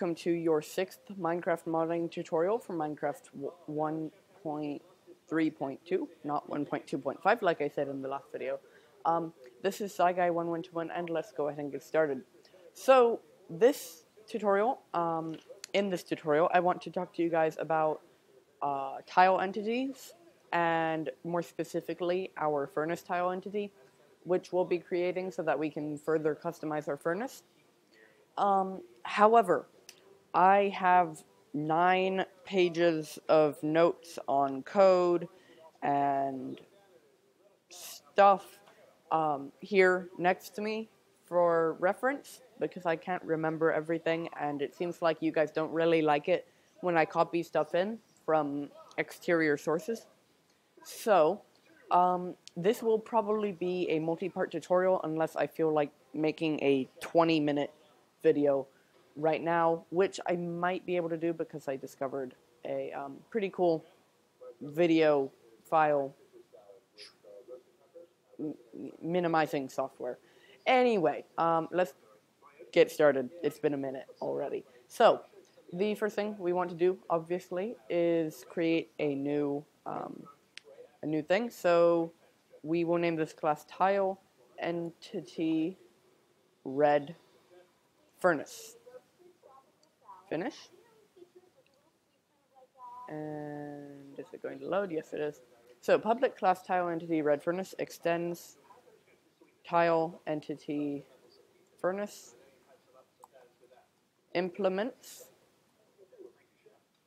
welcome to your 6th Minecraft modding tutorial for Minecraft 1.3.2, not 1.2.5 like I said in the last video. This is SciGuy1121 and let's go ahead and get started. So, this tutorial, in this tutorial, I want to talk to you guys about tile entities, and more specifically, our furnace tile entity, which we'll be creating so that we can further customize our furnace. However, I have 9 pages of notes on code and stuff here next to me for reference, because I can't remember everything, and it seems like you guys don't really like it when I copy stuff in from exterior sources. So, this will probably be a multi-part tutorial unless I feel like making a 20-minute video right now, which I might be able to do because I discovered a pretty cool video file minimizing software. Anyway, let's get started. It's been a minute already. So, the first thing we want to do, obviously, is create a new thing. So, we will name this class tile entity red furnace. Finish. And is it going to load? Yes, it is. So public class tile entity red furnace extends tile entity furnace implements,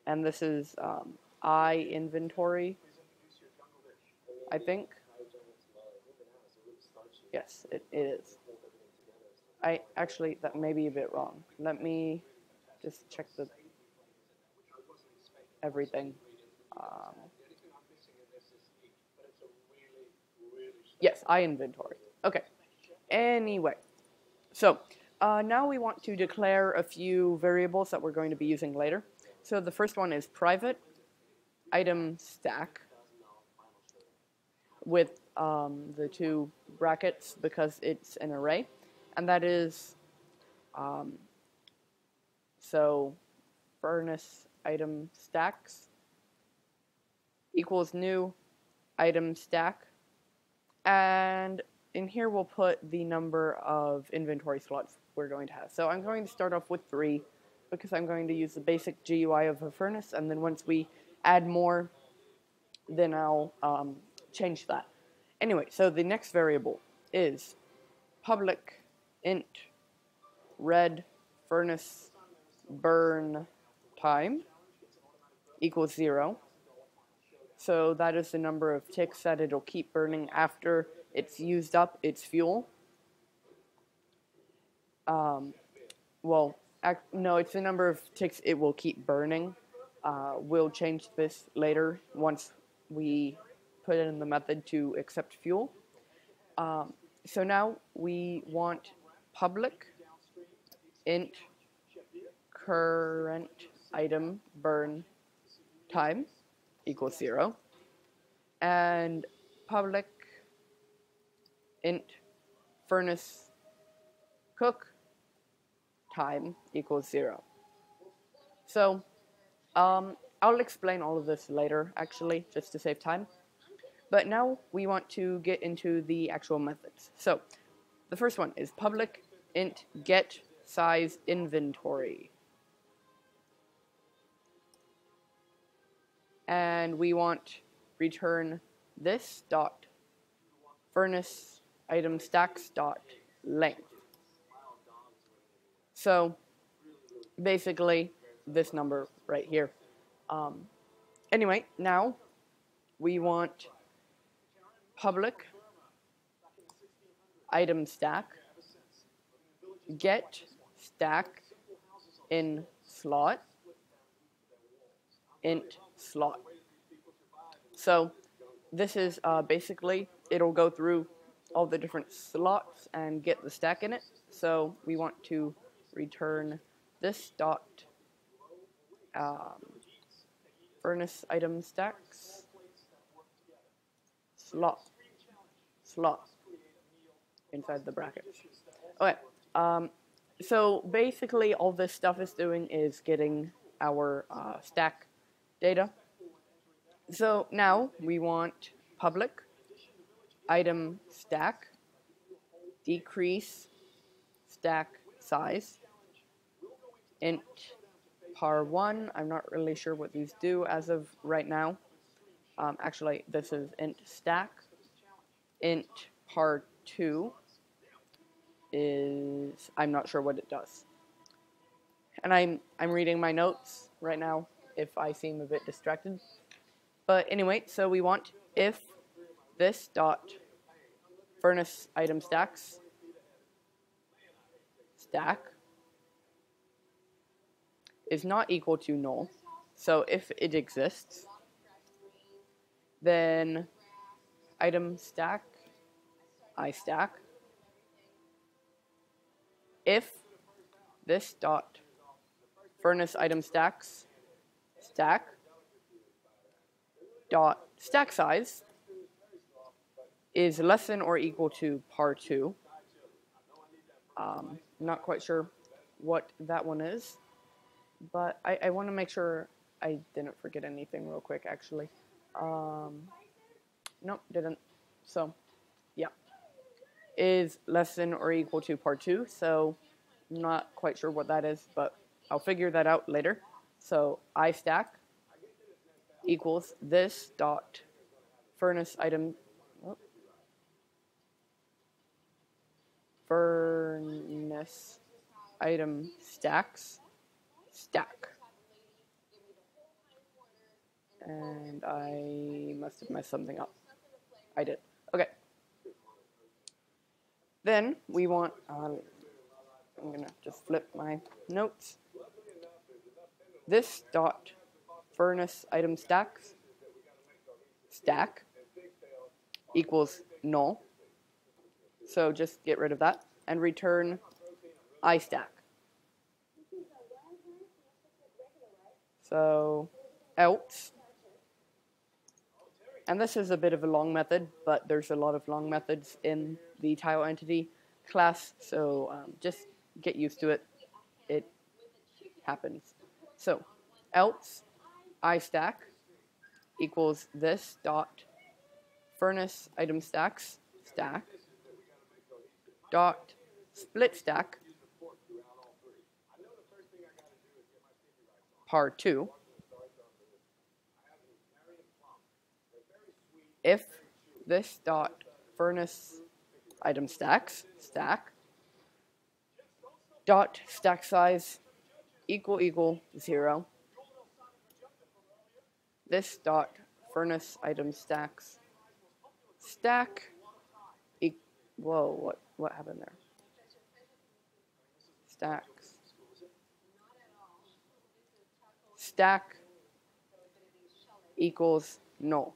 and this is I inventory, I think. Yes, it is. That may be a bit wrong. Let me just check everything. Yes, I inventory. Okay. Anyway, so now we want to declare a few variables that we're going to be using later. So the first one is private item stack with the 2 brackets because it's an array, and that is so furnace item stacks equals new item stack, and in here we'll put the number of inventory slots we're going to have. So I'm going to start off with 3 because I'm going to use the basic GUI of a furnace, and then once we add more, then I'll change that. Anyway, so the next variable is public int red furnace burn time equals 0. So that is the number of ticks that it'll keep burning after it's used up its fuel. No, it's the number of ticks it will keep burning. We'll change this later once we put it in the method to accept fuel. So now we want public int current item burn time equals 0, and public int furnace cook time equals 0. So I'll explain all of this later, actually, just to save time. But now we want to get into the actual methods. So the first one is public int get size inventory. And we want return this dot furnace item stacks dot length. So basically this number right here. Anyway, now we want public item stack get stack in slot int slot. So this is basically, it'll go through all the different slots and get the stack in it. So we want to return this dot furnace item stacks slot inside the brackets. Okay, So basically all this stuff is doing is getting our stack data. So now we want public item stack decrease stack size int par1. I'm not really sure what these do as of right now. Actually, this is int stack. Int par2 is, I'm not sure what it does. And I'm reading my notes right now if I seem a bit distracted. But anyway, so we want if this dot furnace item stacks stack is not equal to null. So if it exists, then item stack I stack. If this dot furnace item stacks stack dot stack size is less than or equal to par2. Not quite sure what that one is, but I want to make sure I didn't forget anything real quick, actually. Nope, didn't. So, yeah. Is less than or equal to par2, so not quite sure what that is, but I'll figure that out later. So, I stack equals this dot furnace item furnace item stacks stack. And I must have messed something up. I did. Okay. Then we want, I'm going to just flip my notes. This dot furnace item stacks stack equals null. So just get rid of that and return I stack. So else, and this is a bit of a long method, but there's a lot of long methods in the tile entity class, so just get used to it. It happens. So else I stack equals this dot furnace item stacks stack dot split stack par2 if this dot furnace item stacks stack dot stack size equal 0. This dot furnace item stacks stack whoa, what happened there? Stacks stack equals null.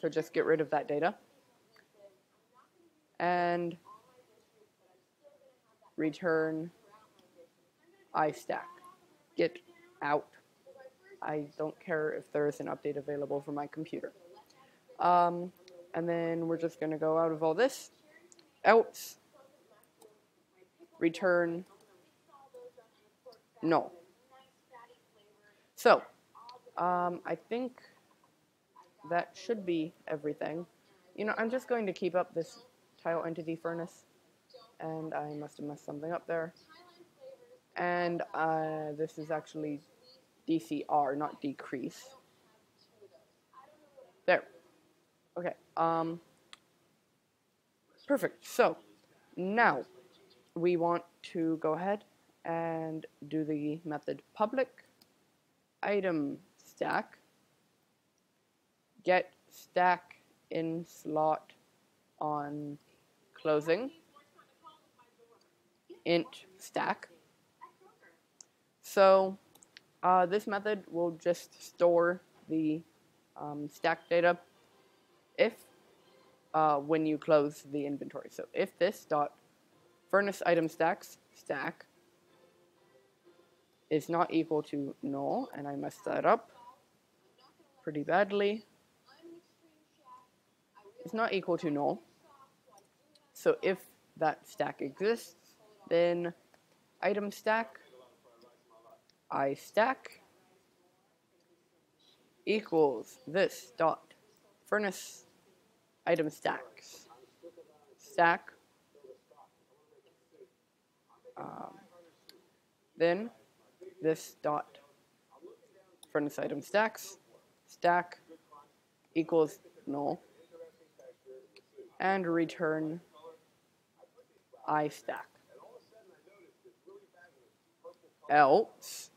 So just get rid of that data and return I stack. Get out. I don't care if there is an update available for my computer. And then we're just going to go out of all this. Else return null. So, I think that should be everything. You know, I'm just going to keep up this tile entity furnace, and I must have messed something up there. And this is actually DCR, not decrease. There. Okay. Perfect. So now we want to go ahead and do the method public item stack get stack in slot on closing int stack. So this method will just store the stack data if when you close the inventory. So if this dot furnace item stacks stack is not equal to null, and I messed that up pretty badly, it's not equal to null. So if that stack exists, then item stack I stack equals this dot furnace item stacks stack. Then this dot furnace item stacks stack equals null, and return I stack. Else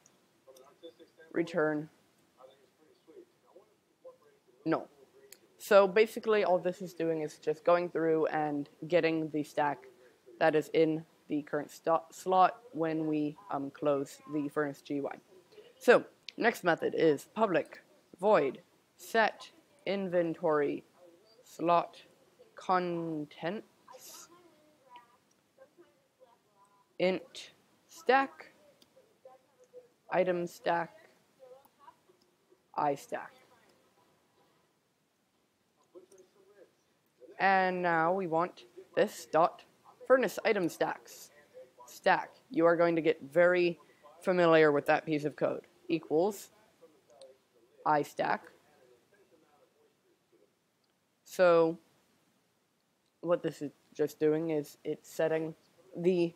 return null. So basically all this is doing is just going through and getting the stack that is in the current slot when we close the furnace GUI. So next method is public void set inventory slot contents int stack item stack I stack. And now we want this dot furnace item stacks stack. You are going to get very familiar with that piece of code. Equals I stack. So what this is just doing is it's setting the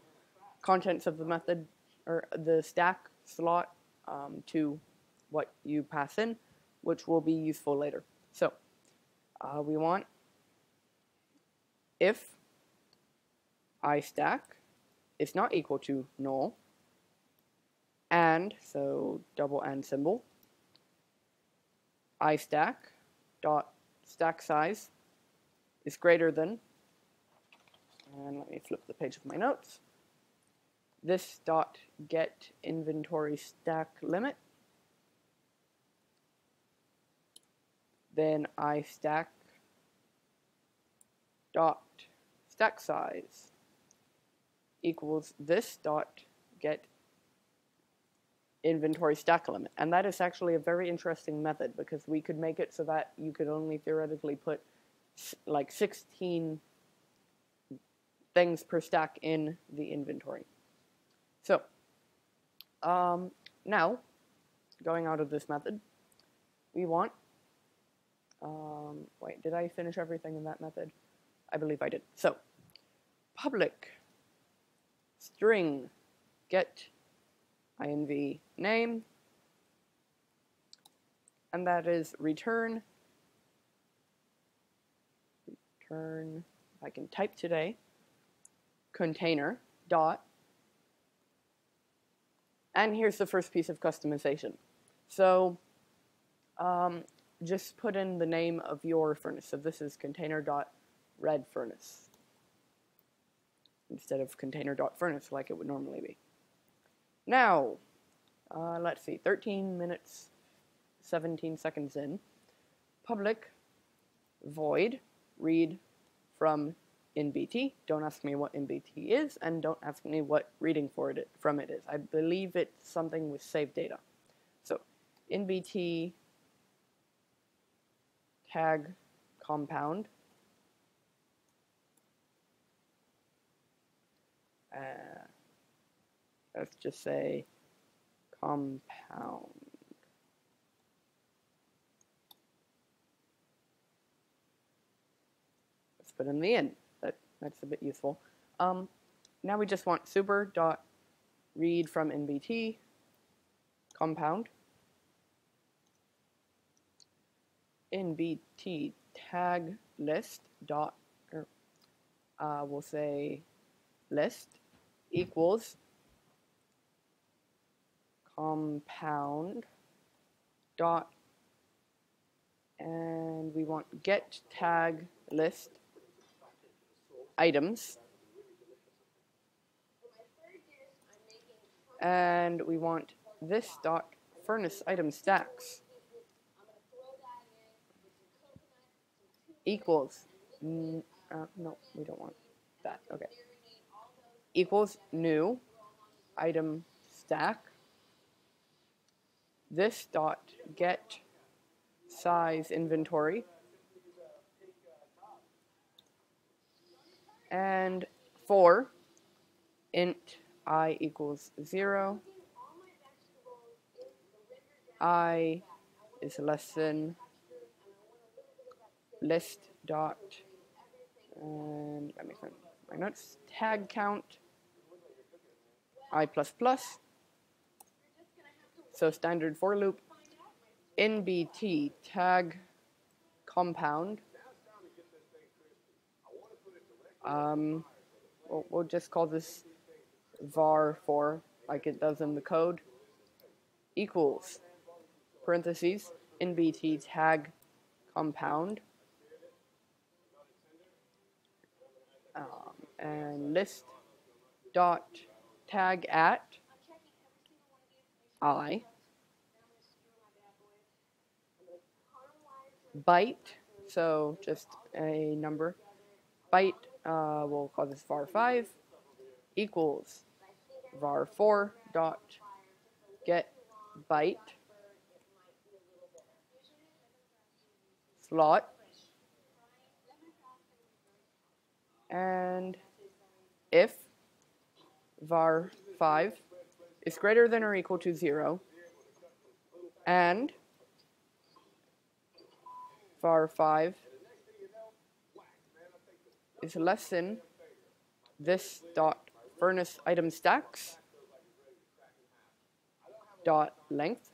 contents of the method or the stack slot to what you pass in, which will be useful later. So we want if I stack is not equal to null, and so double and symbol I stack dot stack size is greater than, and let me flip the page of my notes, this dot get inventory stack limit, then I stack dot stack size equals this dot get inventory stack limit. And that is actually a very interesting method because we could make it so that you could only theoretically put like 16 things per stack in the inventory. So now going out of this method, we want wait, did I finish everything in that method? I believe I did. So public string get inv name, and that is return, if I can type today, container dot, and here's the first piece of customization. So just put in the name of your furnace. So this is container dot red furnace instead of container dot furnace like it would normally be. Now, let's see, 13 minutes, 17 seconds in, public void read from NBT. Don't ask me what NBT is, and don't ask me what reading from it is. I believe it's something with saved data. So, NBT tag compound. Let's just say compound. Let's put in the in. That's a bit useful. Now we just want super dot read from NBT compound. NBT tag list dot, we'll say list equals compound dot, and we want get tag list items, and we want this dot furnace item stacks equals no, we don't want that. Okay, equals new item stack, this dot get size inventory, and for int I equals 0. I is less than list dot, and let me find my notes, tag count I plus plus. So standard for loop, NBT tag compound. We'll just call this var4 like it does in the code, equals parentheses NBT tag compound, and list dot tag at I byte, so just a number, byte, we'll call this var5, equals var4 dot get byte slot, and if var5 is greater than or equal to 0, and var5 is less than this dot furnace item stacks dot length,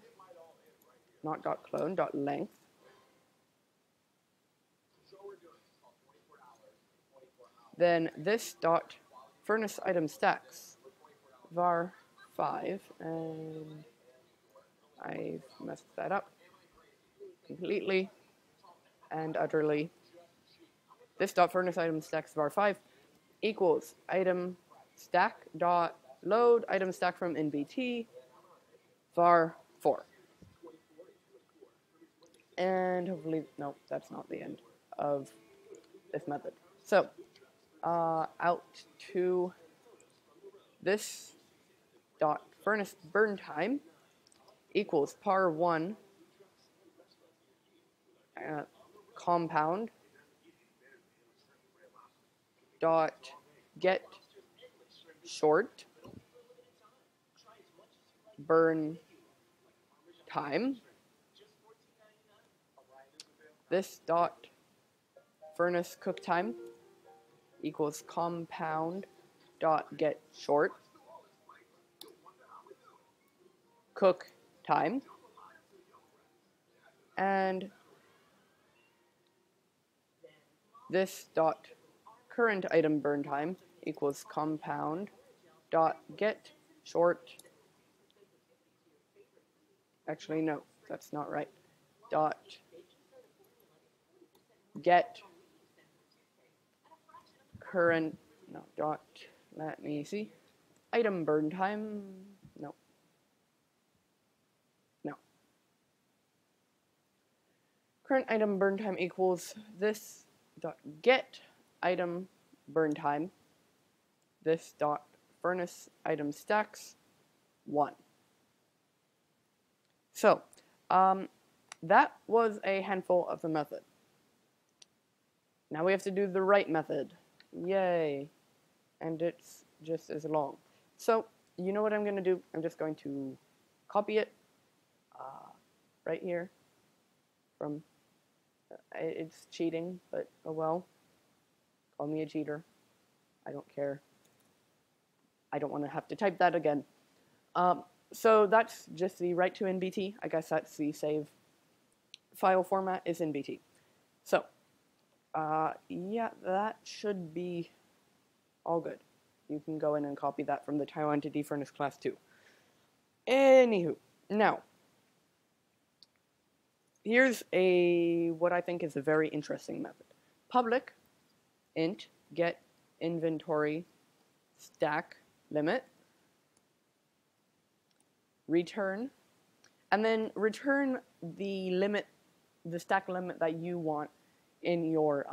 not dot clone, dot length, then this dot furnace item stacks var5, and I've messed that up completely and utterly. This dot furnace item stacks var5 equals item stack dot load item stack from NBT var4. And hopefully, no, that's not the end of this method. So, out to this dot furnace burn time equals par1 compound dot get short burn time. This dot furnace cook time equals compound dot get short cook time, and this dot current item burn time equals compound dot get short, actually no, that's not right, dot get current, no, dot, let me see, item burn time, no, current item burn time equals this dot get item burn time, this dot furnace item stacks 1. So that was a handful of the method. Now we have to do the right method. Yay. And it's just as long. So you know what I'm going to do? I'm just going to copy it right here from, it's cheating, but oh well. Call me a cheater. I don't care. I don't want to have to type that again. So that's just the write to NBT. I guess that's the save file format is NBT. So, yeah, that should be all good. You can go in and copy that from the Tile Entity Furnace class too. Anywho, now, here's what I think is a very interesting method. Public int get inventory stack limit, return, and then return the limit, the stack limit that you want in your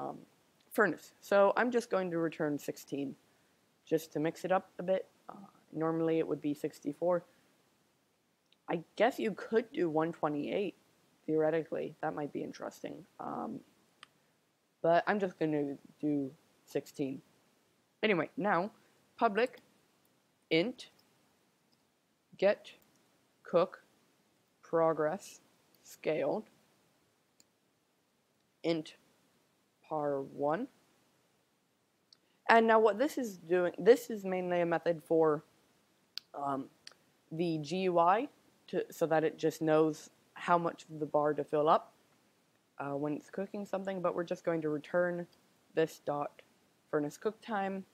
furnace. So I'm just going to return 16 just to mix it up a bit. Normally it would be 64. I guess you could do 128 theoretically. That might be interesting. But I'm just going to do 16. Anyway, now public int get cook progress scaled int par1. And now what this is doing, this is mainly a method for the GUI so that it just knows how much of the bar to fill up when it's cooking something, but we're just going to return this dot furnace cook time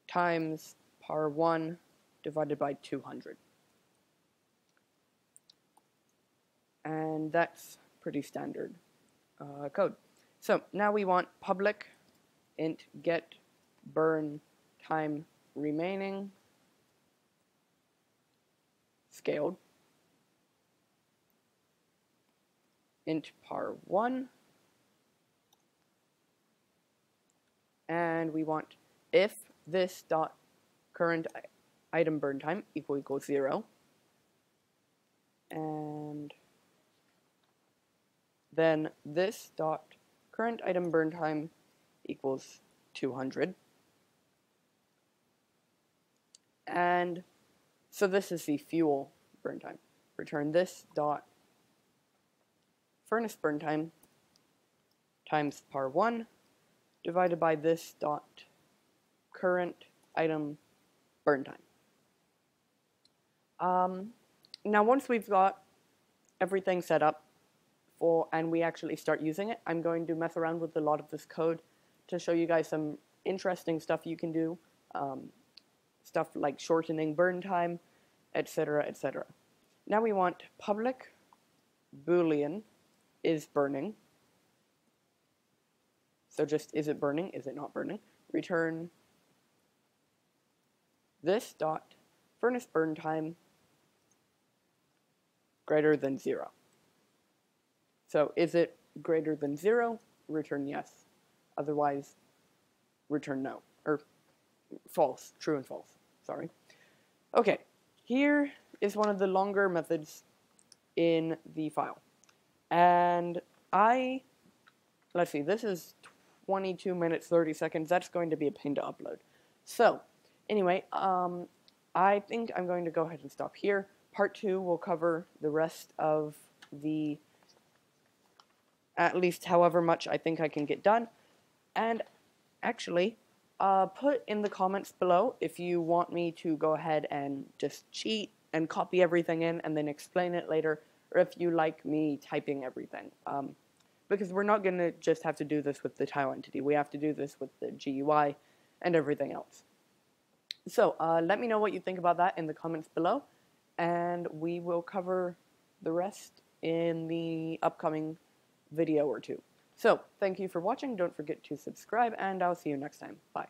times par1 divided by 200. And that's pretty standard code. So now we want public int get burn time remaining scaled int par1, and we want if this dot current item burn time equals 0, and then this dot current item burn time equals 200. And so this is the fuel burn time. Return this dot furnace burn time times par1 divided by this dot current item burn time. Now once we've got everything set up and we actually start using it, I'm going to mess around with a lot of this code to show you guys some interesting stuff you can do, stuff like shortening burn time, etc., etc. Now we want public boolean is burning. So just is it burning, is it not burning? Return this dot furnace burn time greater than 0. So is it greater than 0? Return yes. Otherwise, return no. Or false. True and false. Sorry. Okay. Here is one of the longer methods in the file. And let's see, this is 22 minutes, 30 seconds. That's going to be a pain to upload. So, anyway, I think I'm going to go ahead and stop here. Part 2 will cover the rest of the, at least however much I think I can get done. And actually, put in the comments below if you want me to go ahead and just cheat and copy everything in and then explain it later, or if you like me typing everything. Because we're not going to just have to do this with the tile entity. We have to do this with the GUI and everything else. So, let me know what you think about that in the comments below, and we will cover the rest in the upcoming video or two. So, thank you for watching. Don't forget to subscribe, and I'll see you next time. Bye.